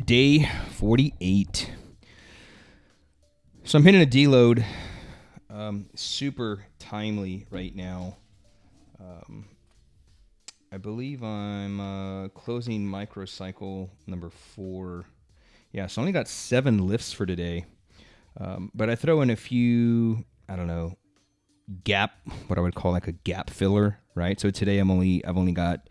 Day 48. So I'm hitting a deload. Super timely right now. I believe I'm closing microcycle number 4. Yeah, so I only got 7 lifts for today. But I throw in a few, gap, what I would call like a gap filler, right? So today I've only got,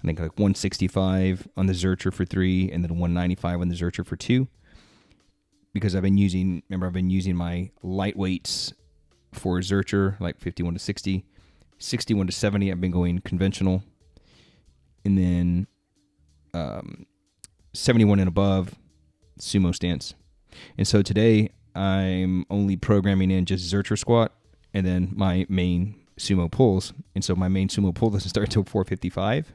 I think, like 165 on the Zercher for 3 and then 195 on the Zercher for 2. Because I've been using my lightweights for Zercher, like 51 to 60, 61 to 70. I've been going conventional, and then 71 and above, sumo stance. And so today I'm only programming in just Zercher squat and then my main sumo pulls. And so my main sumo pull doesn't start until 455.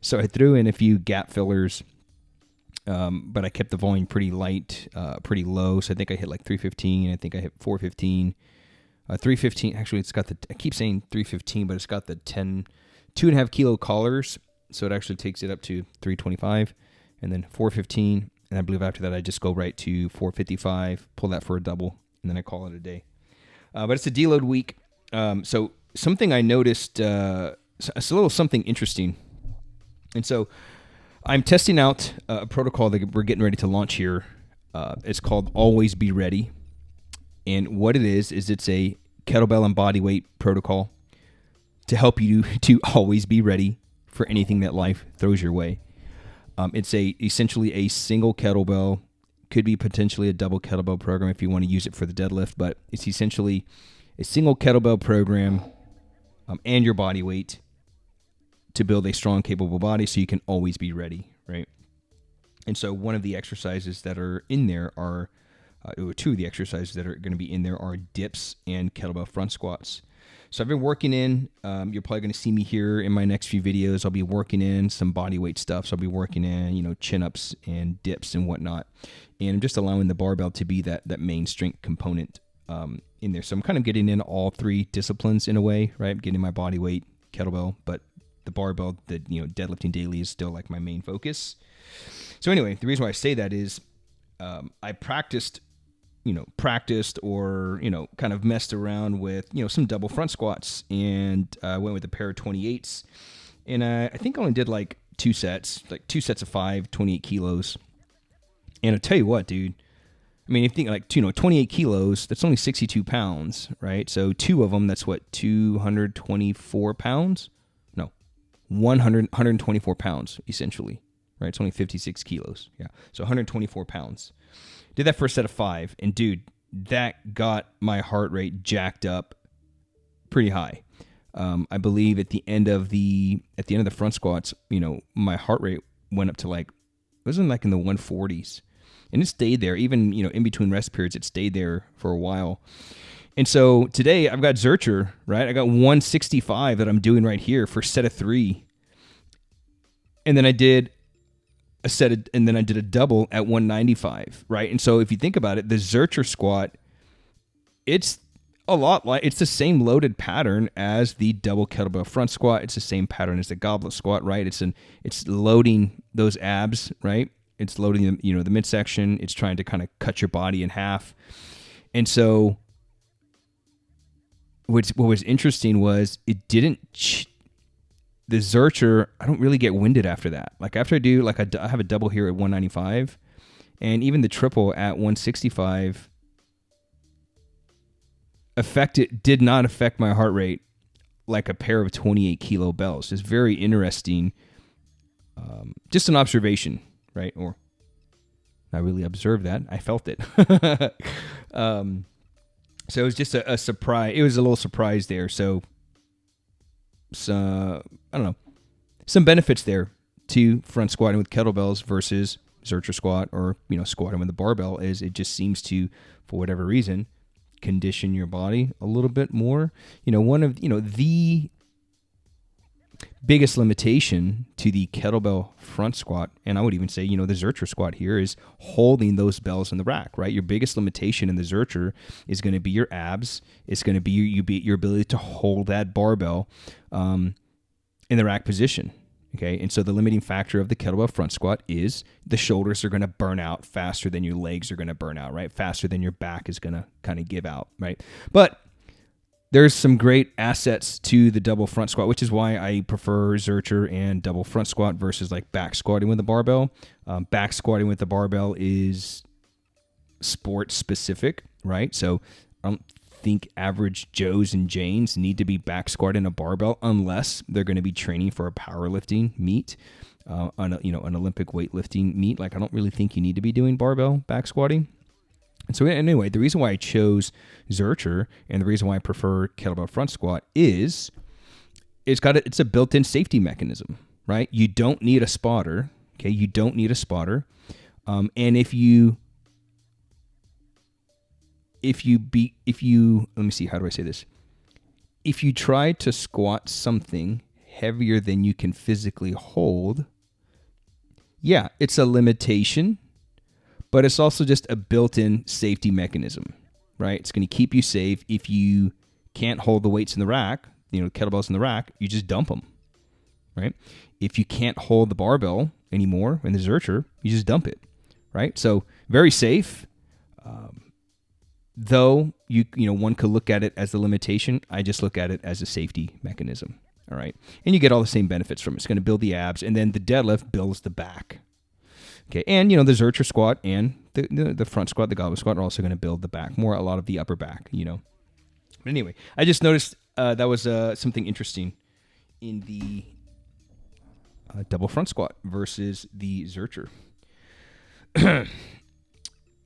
So I threw in a few gap fillers. But I kept the volume pretty light, pretty low. So I think I hit like 315. I think I hit 415. 315, actually I keep saying 315, but it's got the 2.5 kilo collars. So it actually takes it up to 325 and then 415. And I believe after that, I just go right to 455, pull that for a double, and then I call it a day. But it's a deload week. So something I noticed, it's a little something interesting. And so I'm testing out a protocol that we're getting ready to launch here. It's called Always Be Ready. And what it is it's a kettlebell and body weight protocol to help you to always be ready for anything that life throws your way. It's essentially a single kettlebell, could be potentially a double kettlebell program if you want to use it for the deadlift, but it's essentially a single kettlebell program and your body weight to build a strong, capable body so you can always be ready, right? And so one of the exercises that are in there are, or two of the exercises that are going to be in there are dips and kettlebell front squats. So I've been working in, you're probably going to see me here in my next few videos. I'll be working in some body weight stuff. So I'll be working in, chin-ups and dips and whatnot. And I'm just allowing the barbell to be that main strength component in there. So I'm kind of getting in all 3 disciplines in a way, right? Getting my body weight, kettlebell, but the barbell, deadlifting daily is still like my main focus. So anyway, the reason why I say that is I practiced or, kind of messed around with, some double front squats, and I went with a pair of 28s, and I think I only did like 2 sets of 5, 28 kilos. And I'll tell you what, dude, I mean, if you think like, 28 kilos, that's only 62 pounds, right? So 2 of them, that's what, 224 pounds? 124 pounds, essentially, right? It's only 56 kilos. Yeah. So 124 pounds. Did that for a set of 5. And dude, that got my heart rate jacked up pretty high. I believe at the end of the front squats, my heart rate went up to it wasn't like in the 140s, and it stayed there even, in between rest periods, it stayed there for a while. And so today I've got Zercher, right? I got 165 that I'm doing right here for a set of 3. And then I did a double at 195, right? And so if you think about it, the Zercher squat, it's a lot like, it's the same loaded pattern as the double kettlebell front squat. It's the same pattern as the goblet squat, right? It's loading those abs, right? It's loading the midsection. It's trying to kind of cut your body in half. And so what was interesting was it didn't. The Zercher, I don't really get winded after that. Like after I do, I have a double here at 195, and even the triple at 165 did not affect my heart rate like a pair of 28 kilo bells. It's very interesting. Just an observation, right? Or I really observed that. I felt it. So it was just a surprise. It was a little surprise there. So I don't know, some benefits there to front squatting with kettlebells versus Zercher squat or, squatting with the barbell is it just seems to, for whatever reason, condition your body a little bit more. One of, the biggest limitation to the kettlebell front squat, and I would even say, the Zercher squat here, is holding those bells in the rack, right? Your biggest limitation in the Zercher is going to be your abs. It's going to be your ability to hold that barbell in the rack position. Okay, and so the limiting factor of the kettlebell front squat is the shoulders are going to burn out faster than your legs are going to burn out, right? Faster than your back is going to kind of give out, right? But there's some great assets to the double front squat, which is why I prefer Zercher and double front squat versus like back squatting with the barbell. Back squatting with the barbell is sport specific, right? So I don't think average Joes and Janes need to be back squatting a barbell unless they're going to be training for a powerlifting meet, an Olympic weightlifting meet. Like I don't really think you need to be doing barbell back squatting. And so anyway, the reason why I chose Zercher and the reason why I prefer kettlebell front squat is it's a built-in safety mechanism, right? You don't need a spotter. Okay, you don't need a spotter, and if you let me see, how do I say this? If you try to squat something heavier than you can physically hold, yeah, it's a limitation, but it's also just a built-in safety mechanism, right? It's going to keep you safe. If you can't hold the weights in the rack, kettlebells in the rack, you just dump them, right? If you can't hold the barbell anymore in the Zercher, you just dump it, right? So very safe. Though one could look at it as a limitation, I just look at it as a safety mechanism. All right, and you get all the same benefits from it. It's going to build the abs, and then the deadlift builds the back. Okay, and the Zercher squat and the front squat, the goblet squat are also going to build the back, a lot of the upper back. But anyway, I just noticed that was something interesting in the double front squat versus the Zercher.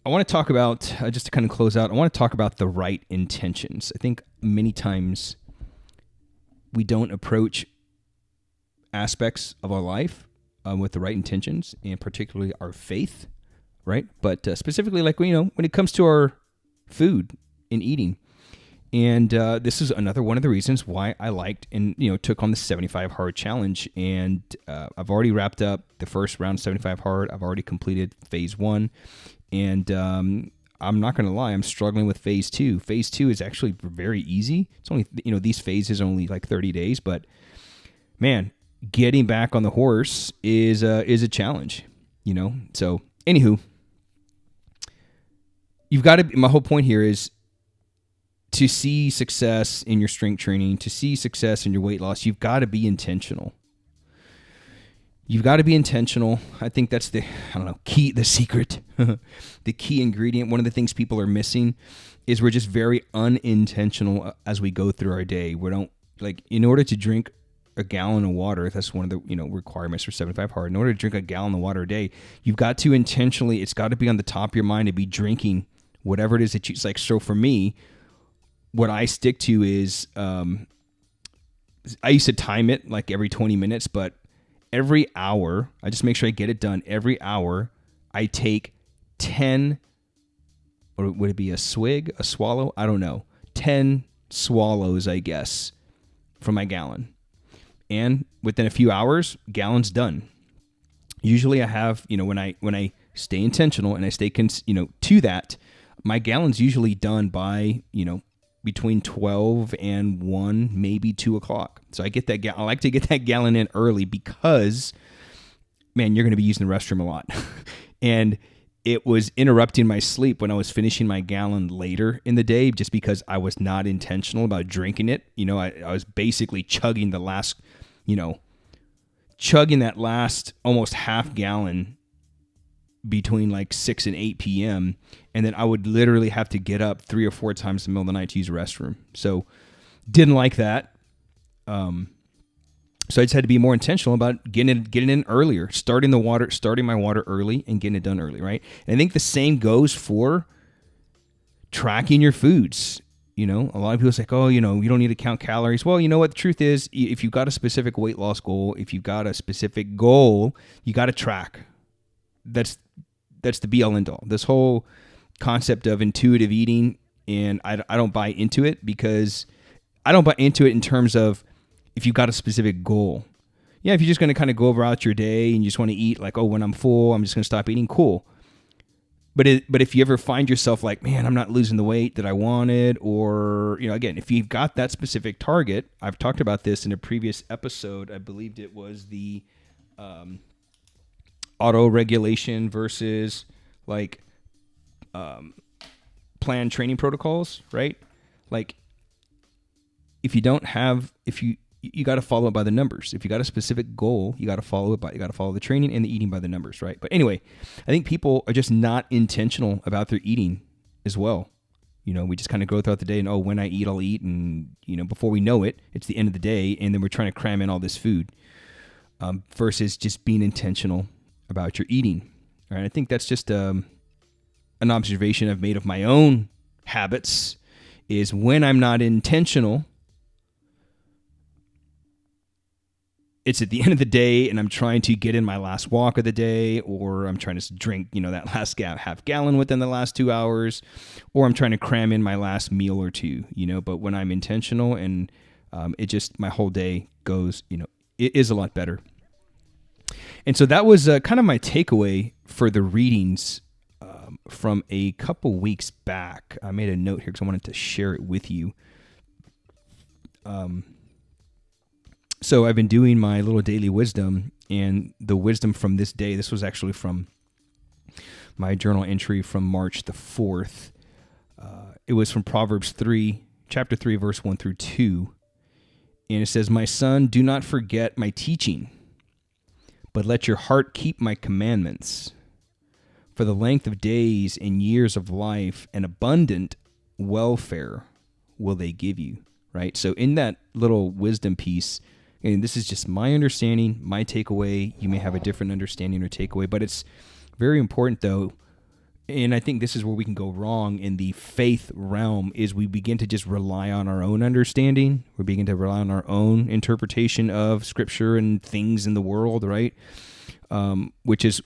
I want to talk about, just to kind of close out, I want to talk about the right intentions. I think many times we don't approach aspects of our life with the right intentions, and particularly our faith, right? But specifically, like, when it comes to our food and eating. And this is another one of the reasons why I liked and, took on the 75 hard challenge. And I've already wrapped up the first round 75 hard. I've already completed phase 1. And I'm not going to lie, I'm struggling with phase 2. Phase 2 is actually very easy. It's only, these phases are only like 30 days, but man, getting back on the horse is a challenge, So anywho, you've got to, my whole point here is to see success in your strength training, to see success in your weight loss, you've got to be intentional. You've got to be intentional. I think that's the secret, the key ingredient. One of the things people are missing is we're just very unintentional as we go through our day. We don't, in order to drink a gallon of water, that's one of the, requirements for 75 hard. In order to drink a gallon of water a day, you've got to intentionally, it's got to be on the top of your mind to be drinking whatever it is that you, it's like, so for me, what I stick to is, I used to time it like every 20 minutes, but every hour, I just make sure I get it done. Every hour, I take 10, or would it be a swig, a swallow? I don't know. 10 swallows, I guess, from my gallon. And within a few hours, gallon's done. Usually I have, when I stay intentional and I stay, to that, my gallon's usually done by, between 12 and 1, maybe 2 o'clock. So I get that. I like to get that gallon in early because, man, you're going to be using the restroom a lot. And it was interrupting my sleep when I was finishing my gallon later in the day just because I was not intentional about drinking it. I was basically chugging that last almost half gallon between like 6 and 8 p.m. And then I would literally have to get up 3 or 4 times in the middle of the night to use the restroom. So didn't like that. So I just had to be more intentional about getting in earlier, starting my water early and getting it done early, right? And I think the same goes for tracking your foods. A lot of people say, you don't need to count calories. Well, you know what? The truth is, if you've got a specific weight loss goal, if you've got a specific goal, you got to track. That's the be all end all. This whole concept of intuitive eating, and I don't buy into it because I don't buy into it in terms of if you've got a specific goal. Yeah, if you're just going to kind of go about your day and you just want to eat like, when I'm full, I'm just going to stop eating, cool. But if you ever find yourself like, man, I'm not losing the weight that I wanted, or, again, if you've got that specific target, I've talked about this in a previous episode. I believed it was the auto regulation versus like planned training protocols, right? Like if you don't have, you got to follow it by the numbers. If you got a specific goal, you got to follow it by, you got to follow the training and the eating by the numbers, right? But anyway, I think people are just not intentional about their eating as well. You know, we just kind of go throughout the day and, oh, when I eat, I'll eat. And, you know, before we know it, it's the end of the day. And then we're trying to cram in all this food versus just being intentional about your eating. All right. I think that's just an observation I've made of my own habits is when I'm not intentional, it's at the end of the day and I'm trying to get in my last walk of the day, or I'm trying to drink, you know, that last half gallon within the last 2 hours, or I'm trying to cram in my last meal or two, you know, but when I'm intentional and it just, my whole day goes, you know, it is a lot better. And so that was kind of my takeaway for the readings from a couple weeks back. I made a note here because I wanted to share it with you. So I've been doing my little daily wisdom, and the wisdom from this day, this was actually from my journal entry from March the 4th. It was from Proverbs 3, chapter 3, verse 1 through 2. And it says, "My son, do not forget my teaching, but let your heart keep my commandments. For the length of days and years of life and abundant welfare will they give you." Right? So in that little wisdom piece, and this is just my understanding, my takeaway. You may have a different understanding or takeaway, but it's very important though. And I think this is where we can go wrong in the faith realm is we begin to just rely on our own understanding. We begin to rely on our own interpretation of scripture and things in the world, right? Which is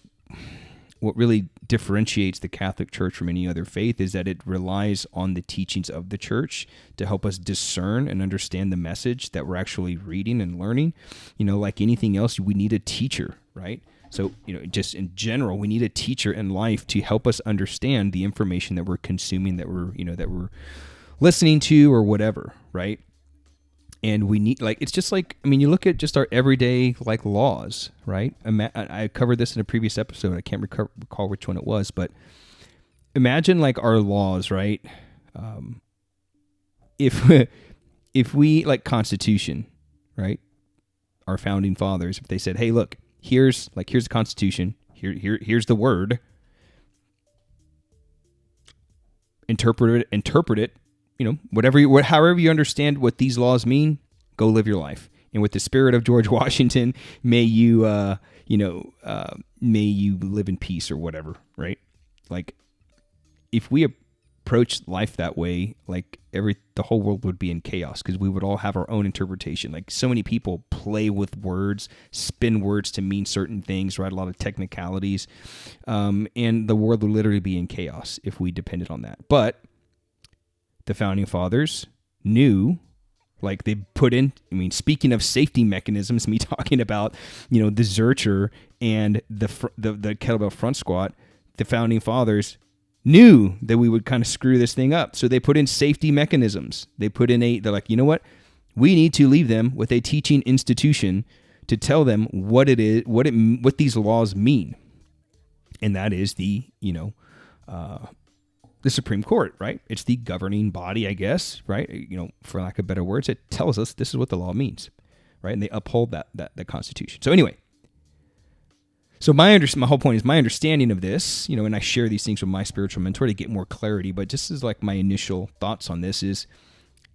what really differentiates the Catholic Church from any other faith, is that it relies on the teachings of the church to help us discern and understand the message that we're actually reading and learning. You know, like anything else, we need a teacher, right? So, you know, just in general, we need a teacher in life to help us understand the information that we're consuming, that we're, you know, that we're listening to or whatever, right? And we need, like, it's just like, I mean, you look at just our everyday, like, laws, right? I covered this in a previous episode. I can't recall which one it was, but imagine, like, our laws, right? If we, like, Constitution, right? Our founding fathers, if they said, hey, look, here's the Constitution, here's the word, interpret it, you know, however you understand what these laws mean, go live your life. And with the spirit of George Washington, may you live in peace or whatever, right? Like, if we approach life that way, like the whole world would be in chaos because we would all have our own interpretation. Like, so many people play with words, spin words to mean certain things, right? A lot of technicalities, and the world would literally be in chaos if we depended on that. But the founding fathers knew, like, they put in, I mean, speaking of safety mechanisms, me talking about, you know, the Zercher and the kettlebell front squat, the founding fathers knew that we would kind of screw this thing up. So they put in safety mechanisms. They're like, you know what? We need to leave them with a teaching institution to tell them what it is, what these laws mean. And that is the Supreme Court, right? It's the governing body, I guess, right? You know, for lack of better words, it tells us this is what the law means, right? And they uphold that Constitution. So anyway, so my whole point is my understanding of this, you know, and I share these things with my spiritual mentor to get more clarity, but just as like my initial thoughts on this is,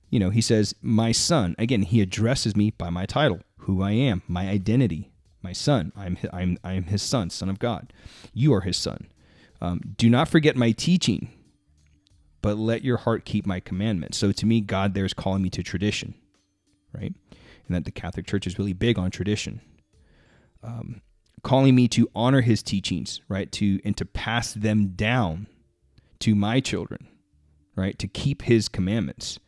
you know, he says, my son, again, he addresses me by my title, who I am, my identity, my son, I'm his son, son of God. You are his son. Do not forget my teaching, but let your heart keep my commandments. So to me, God there is calling me to tradition, right? And that the Catholic Church is really big on tradition. Calling me to honor his teachings, right? And to pass them down to my children, right? To keep his commandments.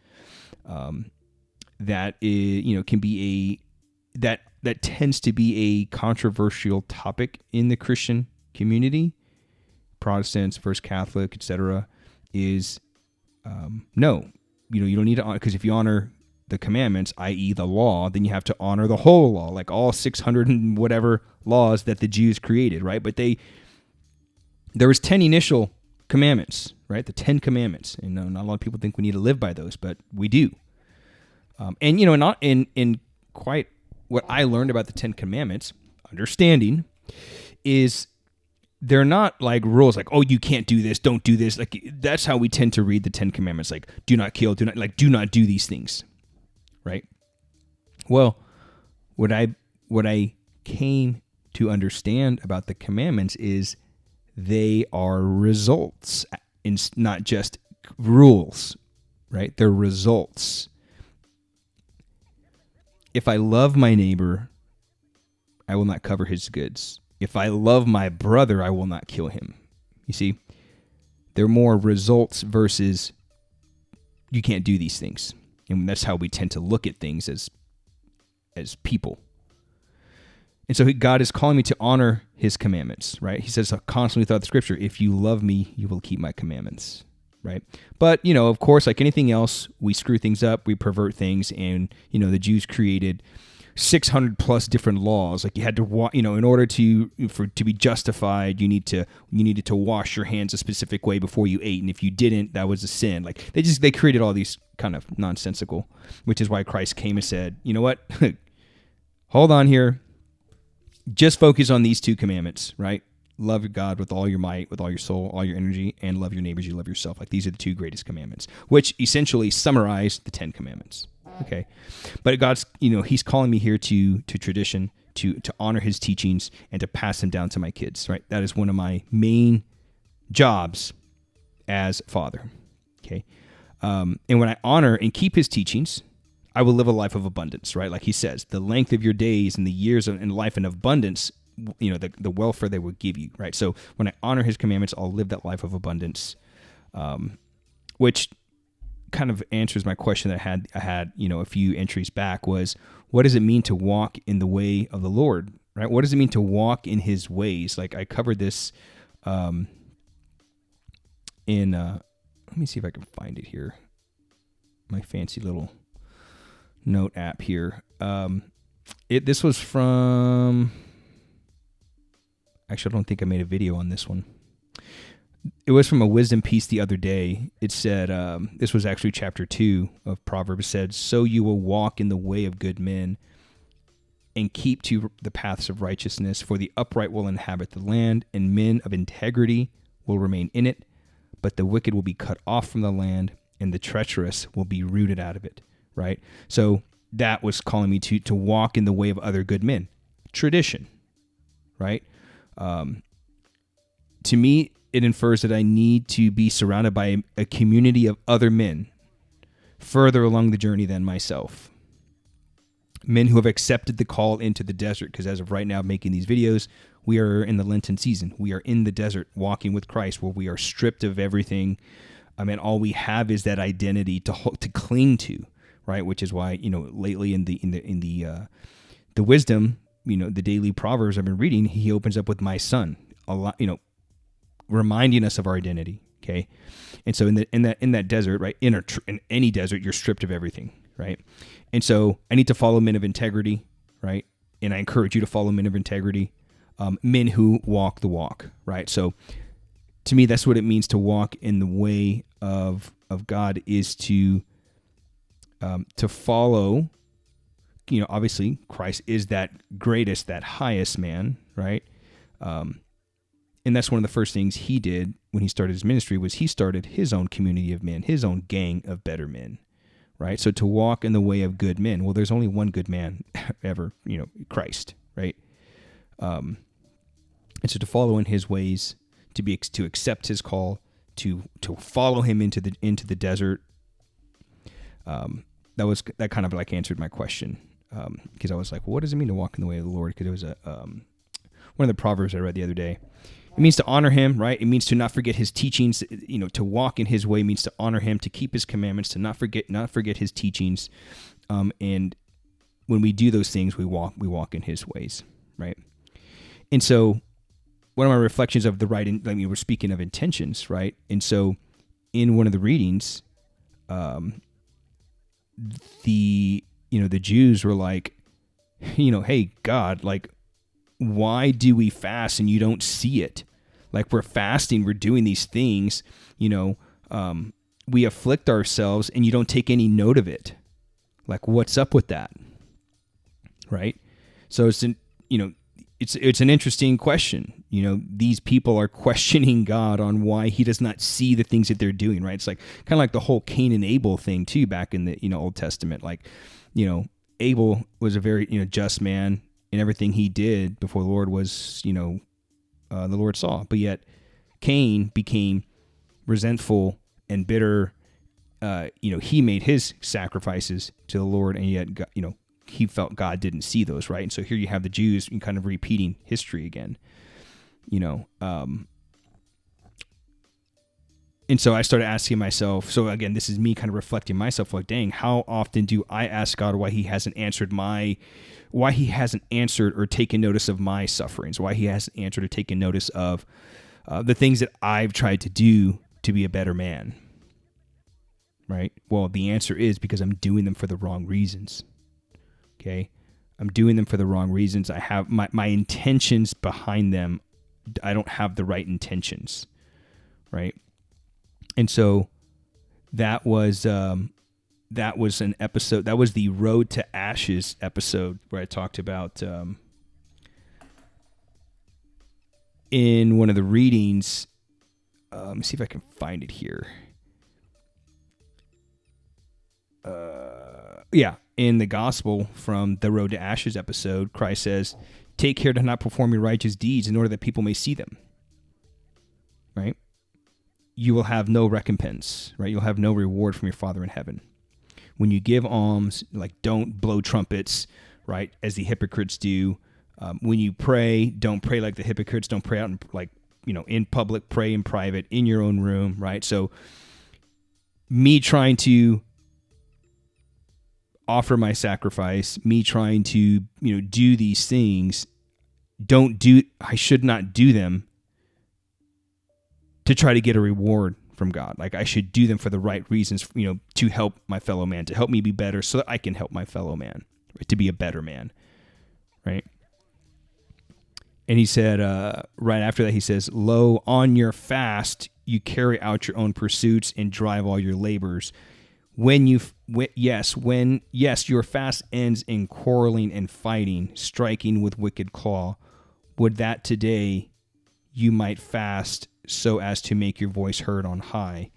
That is, you know, can be that tends to be a controversial topic in the Christian community. Protestants, First Catholic, etc. is no, you know, you don't need to honor, because if you honor the commandments, i.e. the law, then you have to honor the whole law, like all 600 and whatever laws that the Jews created, right? But there was 10 initial commandments, right? The 10 commandments. And not a lot of people think we need to live by those, but we do. And, not in quite what I learned about the 10 commandments, understanding, is they're not like rules like, oh, you can't do this, don't do this. Like, that's how we tend to read the 10 commandments. Like, do not kill, do not do these things, right? Well, what I came to understand about the commandments is they are results, not just rules, right? They're results. If I love my neighbor, I will not cover his goods. If I love my brother, I will not kill him. You see, they're more results versus you can't do these things. And that's how we tend to look at things as people. And so God is calling me to honor his commandments, right? He says constantly throughout the scripture, if you love me, you will keep my commandments, right? But, of course, like anything else, we screw things up, we pervert things, and, the Jews created 600 plus different laws. Like you had to, in order to be justified, you needed to wash your hands a specific way before you ate, and if you didn't, that was a sin. Like they created all these kind of nonsensical, which is why Christ came and said, you know what, hold on here, just focus on these 2 commandments, right? Love God with all your might, with all your soul, all your energy, and love your neighbors, you love yourself. Like these are the 2 greatest commandments, which essentially summarize the 10 commandments. Okay. But God's, he's calling me here to tradition, to honor his teachings and to pass them down to my kids, right? That is one of my main jobs as father. Okay. And when I honor and keep his teachings, I will live a life of abundance, right? Like he says, the length of your days and the years in life in abundance, the welfare they will give you, right? So when I honor his commandments, I'll live that life of abundance, which kind of answers my question that I had, a few entries back was, what does it mean to walk in the way of the Lord, right? What does it mean to walk in his ways? Like I covered this let me see if I can find it here. My fancy little note app here. This was from, actually, I don't think I made a video on this one. It was from a wisdom piece the other day. It said, this was actually chapter 2 of Proverbs, said, so you will walk in the way of good men and keep to the paths of righteousness, for the upright will inhabit the land, and men of integrity will remain in it, but the wicked will be cut off from the land, and the treacherous will be rooted out of it, right? So that was calling me to walk in the way of other good men. Tradition, right? To me, it infers that I need to be surrounded by a community of other men further along the journey than myself. Men who have accepted the call into the desert, because as of right now, making these videos, we are in the Lenten season. We are in the desert walking with Christ, where we are stripped of everything. I mean, all we have is that identity to cling to, right? Which is why, lately in the wisdom, the daily Proverbs I've been reading, he opens up with my son, a lot, reminding us of our identity. Okay. And so in that desert, right, in any desert, you're stripped of everything, right? And so I need to follow men of integrity, right? And I encourage you to follow men of integrity, men who walk the walk, right? So to me, that's what it means to walk in the way of God, is to follow, obviously Christ is that greatest, that highest man, right? And that's one of the first things he did when he started his ministry, was he started his own community of men, his own gang of better men, right? So to walk in the way of good men, well, there's only one good man ever, Christ, right? And so to follow in his ways, to accept his call, to follow him into the desert, that kind of like answered my question, because I was like, well, what does it mean to walk in the way of the Lord? Because it was one of the Proverbs I read the other day. It means to honor him, right? It means to not forget his teachings. To walk in his way means to honor him, to keep his commandments, to not forget his teachings. And when we do those things, we walk in his ways, right? And so one of my reflections of the writing, we're speaking of intentions, right? And so in one of the readings, the Jews were like, hey, God, like, why do we fast and you don't see it? Like, we're fasting, we're doing these things, we afflict ourselves and you don't take any note of it. Like, what's up with that? Right? So it's an interesting question. These people are questioning God on why he does not see the things that they're doing, right? It's like kind of like the whole Cain and Abel thing too, back in the, Old Testament. Like, Abel was a very, just man, and everything he did before the Lord was, the Lord saw. But yet Cain became resentful and bitter. He made his sacrifices to the Lord, and yet, he felt God didn't see those, right? And so here you have the Jews kind of repeating history again, and so I started asking myself, so again, this is me kind of reflecting myself, like, dang, how often do I ask God why he hasn't answered or taken notice of my sufferings, why he hasn't answered or taken notice of the things that I've tried to do to be a better man, right? Well, the answer is because I'm doing them for the wrong reasons. Okay, I'm doing them for the wrong reasons. I have my intentions behind them. I don't have the right intentions, right? And so that was an episode. That was the Road to Ashes episode where I talked about in one of the readings. Let me see if I can find it here. In the gospel from the Road to Ashes episode, Christ says, "Take care to not perform your righteous deeds in order that people may see them." Right? You will have no recompense, right? You'll have no reward from your Father in heaven. When you give alms, like, don't blow trumpets, right? As the hypocrites do. When you pray, don't pray like the hypocrites. Don't pray out in public, pray in private, in your own room, right? So me trying to offer my sacrifice, me trying to, do these things, I should not do them to try to get a reward from God. Like, I should do them for the right reasons, to help my fellow man, to help me be better so that I can help my fellow man, right? To be a better man, right? And he said, right after that, he says, "Lo, on your fast, you carry out your own pursuits and drive all your labors. Your fast ends in quarreling and fighting, striking with wicked claw. Would that today you might fast so as to make your voice heard on high.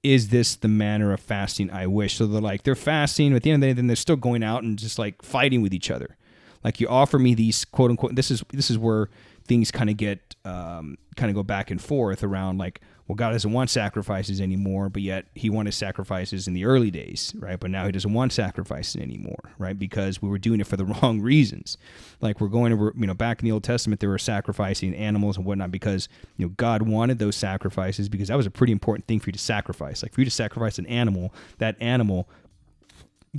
Is this the manner of fasting I wish?" So they're fasting, but at the end of the day, then they're still going out and just like fighting with each other. Like, you offer me these quote unquote, this is where things kind of go back and forth around, like, well, God doesn't want sacrifices anymore, but yet he wanted sacrifices in the early days, right? But now he doesn't want sacrifices anymore, right? Because we were doing it for the wrong reasons. Like, we're going over, back in the Old Testament, they were sacrificing animals and whatnot because, God wanted those sacrifices because that was a pretty important thing for you to sacrifice. Like, for you to sacrifice an animal, that animal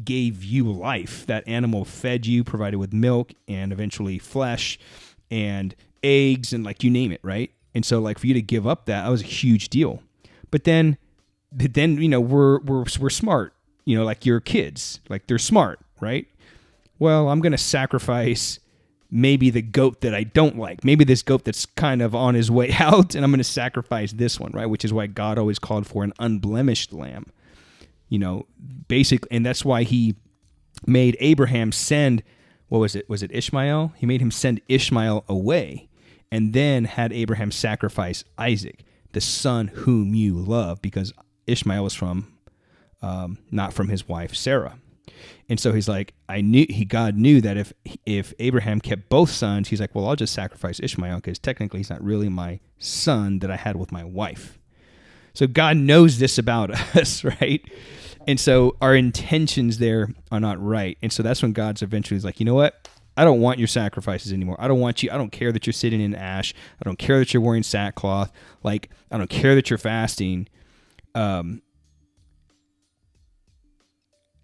gave you life. That animal fed you, provided with milk and eventually flesh and eggs and, like, you name it, right? And so, like, for you to give up that was a huge deal. But then we're smart, like your kids, like, they're smart, right? Well, I'm going to sacrifice maybe the goat that I don't like, maybe this goat that's kind of on his way out, and I'm going to sacrifice this one, right? Which is why God always called for an unblemished lamb, basically. And that's why he made Abraham send, what was it? Was it Ishmael? He made him send Ishmael away, and then had Abraham sacrifice Isaac, the son whom you love, because Ishmael was from, not from his wife Sarah. And so he's like, God knew that if Abraham kept both sons, he's like, well, I'll just sacrifice Ishmael because technically he's not really my son that I had with my wife. So God knows this about us, right? And so our intentions there are not right. And so that's when God's eventually like, you know what? I don't want your sacrifices anymore. I don't care that you're sitting in ash. I don't care that you're wearing sackcloth. Like, I don't care that you're fasting.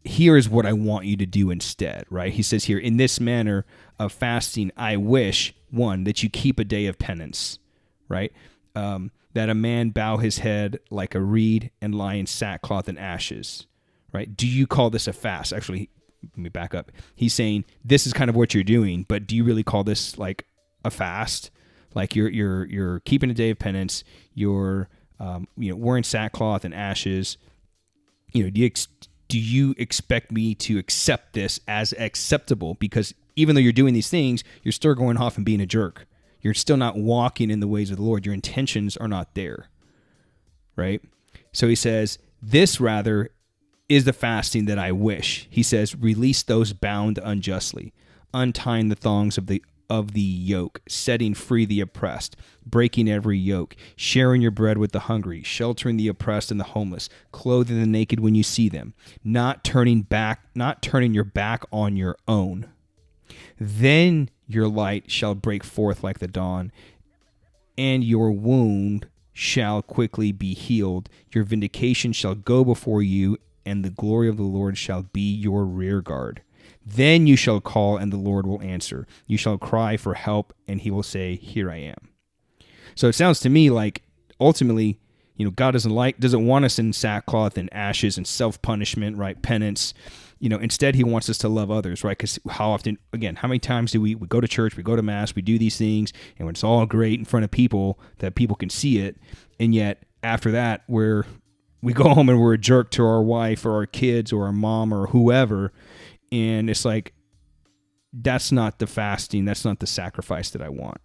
Here is what I want you to do instead, right? He says here, in this manner of fasting, I wish, one, that you keep a day of penance, right? That a man bow his head like a reed and lie in sackcloth and ashes, right? Do you call this a fast? Actually, let me back up. He's saying this is kind of what you're doing, but do you really call this like a fast? Like you're keeping a day of penance. You're wearing sackcloth and ashes. Do you expect me to accept this as acceptable? Because even though you're doing these things, you're still going off and being a jerk. You're still not walking in the ways of the Lord. Your intentions are not there, right? So he says, this rather is the fasting that I wish. He says, release those bound unjustly, untying the thongs of the yoke, setting free the oppressed, breaking every yoke, sharing your bread with the hungry, sheltering the oppressed and the homeless, clothing the naked when you see them, not turning your back on your own. Then your light shall break forth like the dawn, and your wound shall quickly be healed. Your vindication shall go before you, and the glory of the Lord shall be your rear guard. Then you shall call, and the Lord will answer. You shall cry for help, and he will say, here I am. So it sounds to me like ultimately, God doesn't want us in sackcloth and ashes and self-punishment, right? Penance. Instead he wants us to love others, right? Because how many times do we go to church, we go to mass, we do these things, and when it's all great in front of people that people can see it, and yet after that we go home and we're a jerk to our wife or our kids or our mom or whoever. And it's like, that's not the fasting. That's not the sacrifice that I want.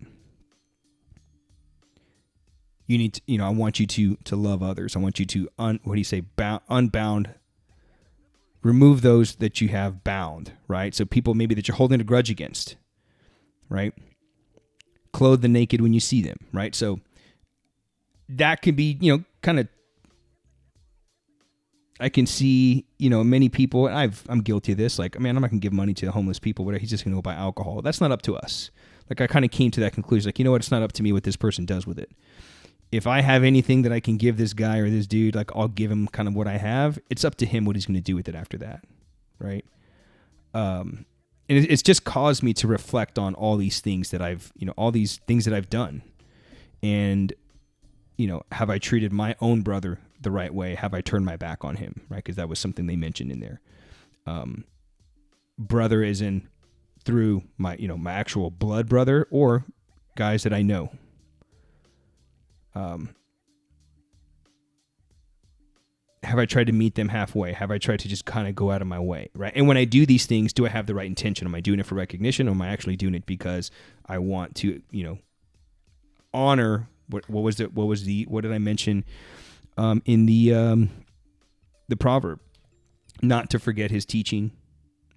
You need to, I want you to love others. I want you to, unbound, remove those that you have bound, right? So people maybe that you're holding a grudge against, right? Clothe the naked when you see them, right? So that could be, kind of, I can see, many people, and I'm guilty of this. Like, man, I'm not going to give money to the homeless people, but he's just going to go buy alcohol. That's not up to us. Like, I kind of came to that conclusion. Like, it's not up to me what this person does with it. If I have anything that I can give this guy or this dude, like, I'll give him kind of what I have. It's up to him what he's going to do with it after that, right? And it's just caused me to reflect on all these things that all these things that I've done. And, have I treated my own brother the right way? Have I turned my back on him, right? Because that was something they mentioned in there. Brother is in through my actual blood brother or guys that I know. Have I tried to meet them halfway? Have I tried to just kind of go out of my way, right? And when I do these things, do I have the right intention? Am I doing it for recognition, or am I actually doing it because I want to, honor what did I mention in the proverb? Not to forget his teaching,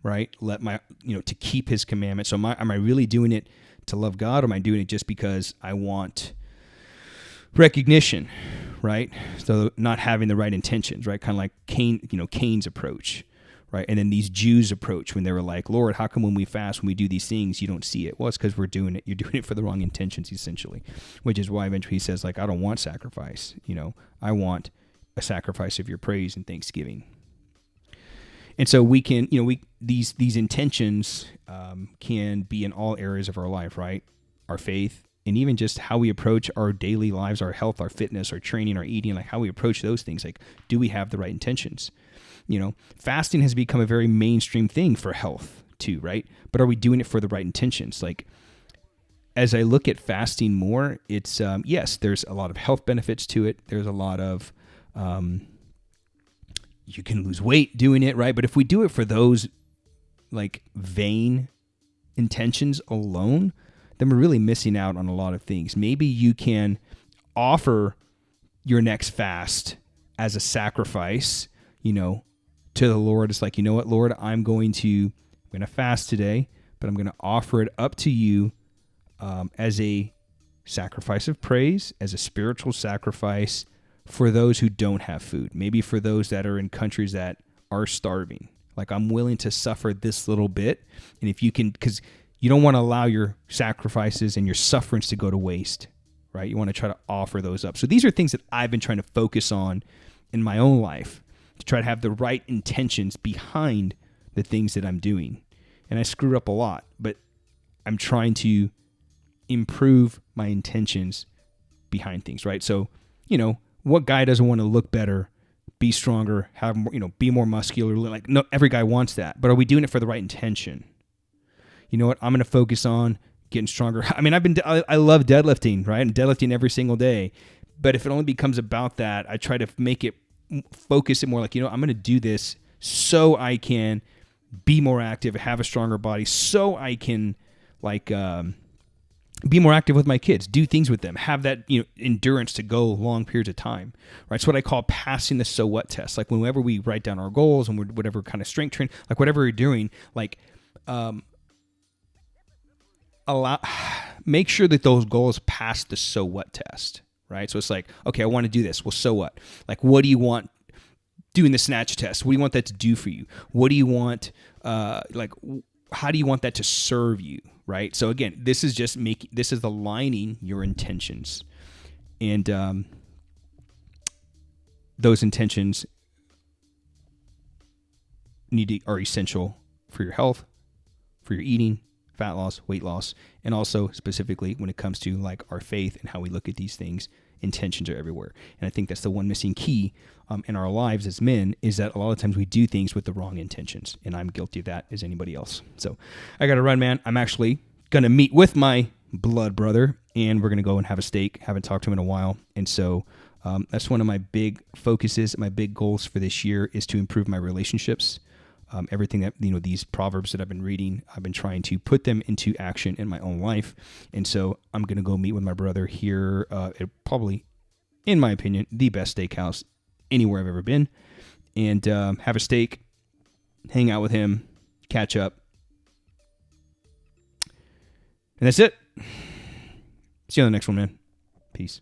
right? To keep his commandments. So am I really doing it to love God, or am I doing it just because I want recognition, right? So not having the right intentions, right? Kind of like Cain's approach, right? And then these Jews' approach when they were like, Lord, how come when we fast, when we do these things, you don't see it? Well, it's because we're doing it. You're doing it for the wrong intentions, essentially, which is why eventually he says, like, I don't want sacrifice. I want a sacrifice of your praise and thanksgiving. And so we can, these intentions can be in all areas of our life, right? Our faith, and even just how we approach our daily lives, our health, our fitness, our training, our eating, like how we approach those things. Like, do we have the right intentions? Fasting has become a very mainstream thing for health too, right? But are we doing it for the right intentions? Like, as I look at fasting more, it's, yes, there's a lot of health benefits to it. There's a lot of, you can lose weight doing it, right? But if we do it for those like vain intentions alone, then we're really missing out on a lot of things. Maybe you can offer your next fast as a sacrifice, to the Lord. It's like, you know what, Lord, I'm going to fast today, but I'm going to offer it up to you as a sacrifice of praise, as a spiritual sacrifice for those who don't have food. Maybe for those that are in countries that are starving. Like, I'm willing to suffer this little bit. And if you can, because you don't want to allow your sacrifices and your sufferings to go to waste, right? You want to try to offer those up. So these are things that I've been trying to focus on in my own life to try to have the right intentions behind the things that I'm doing. And I screw up a lot, but I'm trying to improve my intentions behind things, right? So, what guy doesn't want to look better be stronger, have more, be more muscular. Like, no, every guy wants that, but are we doing it for the right intention? You know what? I'm going to focus on getting stronger. I mean, I love deadlifting, right? I'm deadlifting every single day, but if it only becomes about that, I try to make it, focus it more like, I'm going to do this so I can be more active, have a stronger body, so I can be more active with my kids, do things with them, have that endurance to go long periods of time, right? It's what I call passing the so what test. Like whenever we write down our goals and whatever kind of strength train, like whatever we're doing, like make sure that those goals pass the so what test, right? So it's like, okay, I want to do this. Well, so what? Like, what do you want doing the snatch test? What do you want that to do for you? What do you want, how do you want that to serve you, right? So again, this is aligning your intentions. And those intentions are essential for your health, for your eating, fat loss, weight loss, and also specifically when it comes to like our faith and how we look at these things, intentions are everywhere. And I think that's the one missing key in our lives as men, is that a lot of times we do things with the wrong intentions. And I'm guilty of that as anybody else. So I got to run, man. I'm actually going to meet with my blood brother and we're going to go and have a steak. Haven't talked to him in a while. And so that's one of my big focuses, my big goals for this year is to improve my relationships. Everything that, these Proverbs that I've been reading, I've been trying to put them into action in my own life. And so I'm going to go meet with my brother here at probably, in my opinion, the best steakhouse anywhere I've ever been, and have a steak, hang out with him, catch up. And that's it. See you on the next one, man. Peace.